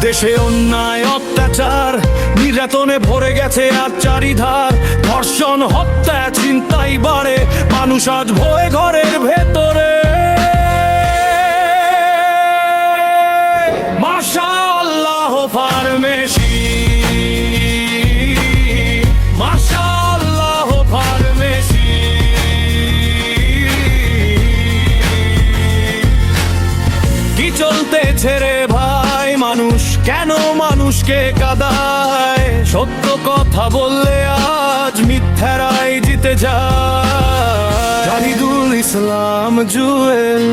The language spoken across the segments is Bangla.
দেশে অন্যায় অত্যাচার নির্যাতনে ভরে গেছে আজ চারিধার। ধর্ষণ, হত্যা, ছিনতাই বাড়ে, মানুষ আজ ভয়ে ঘরের ভেতরে। মাশাআল্লাহ ফার্মেসি, মাশাআল্লাহ ফার্মেসি। কি চলতেছে রে ভাই, মানুষ কেন মানুষকে কাঁদায়? সত্য কথা বললে আজ মিথ্যারাই জিতে যায়। জাহিদুল ইসলাম জুয়েল।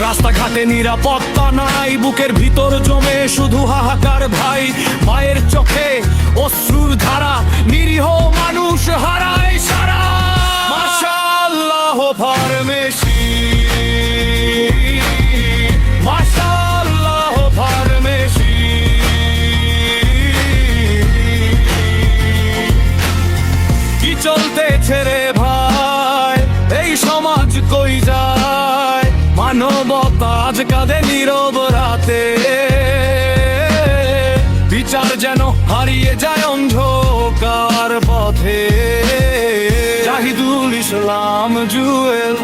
রাস্তাঘাটে নিরাপত্তা নাই, বুকের ভিতর জমে শুধু হাহাকার ভাই। মায়ের চোখে অশ্রুর ধারা, নিরীহ মানুষ হারায় সারা। মাশাআল্লাহ ফার্মেসি, মাশাআল্লাহ ফার্মেসি। কি চলতেছে রে ভাই, এই সমাজ কই যায়? মানবতা আজ কাঁদে নীরব রাতে, বিচার যেন হারিয়ে যায় অন্ধকার পথে। জাহিদুল ইসলাম জুয়েল।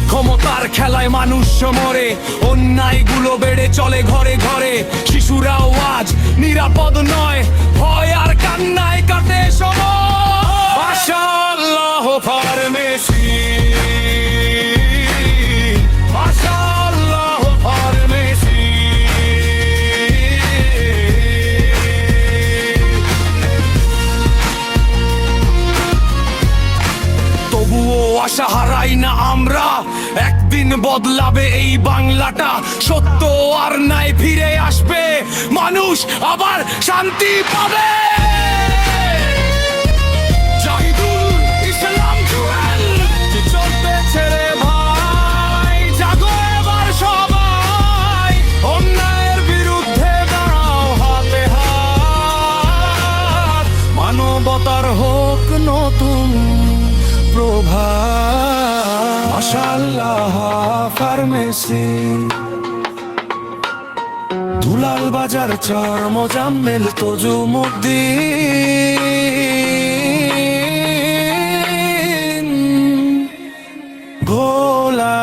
ক্ষমতার খেলায় মানুষ মরে, অন্যায়গুলো বেড়ে চলে ঘরে ঘরে। শিশুরাও আজ নিরাপদ নয়, ভয় আর কান্নায় কাটে সময়। মাশাআল্লাহ ফার্মেসি, মাশাআল্লাহ ফার্মেসি। তবুও আশা হারাই না আমরা, একদিন বদলাবে এই বাংলাটা। সত্য আর নাই ফিরে আসবে, মানুষ আবার শান্তি পাবে। জাহিদুল ইসলাম জুয়েল। কি চলতেছে রে ভাই, জাগো এবার সবাই। অন্যায়ের বিরুদ্ধে দাঁড়াও হাতে হাত। মানবতার হোক নতুন প্রভাত। মাশাআল্লাহ ফার্মেসি। দুলাল বাজার চর মোজাম্মেল তজুমুদ্দিন ভোলা।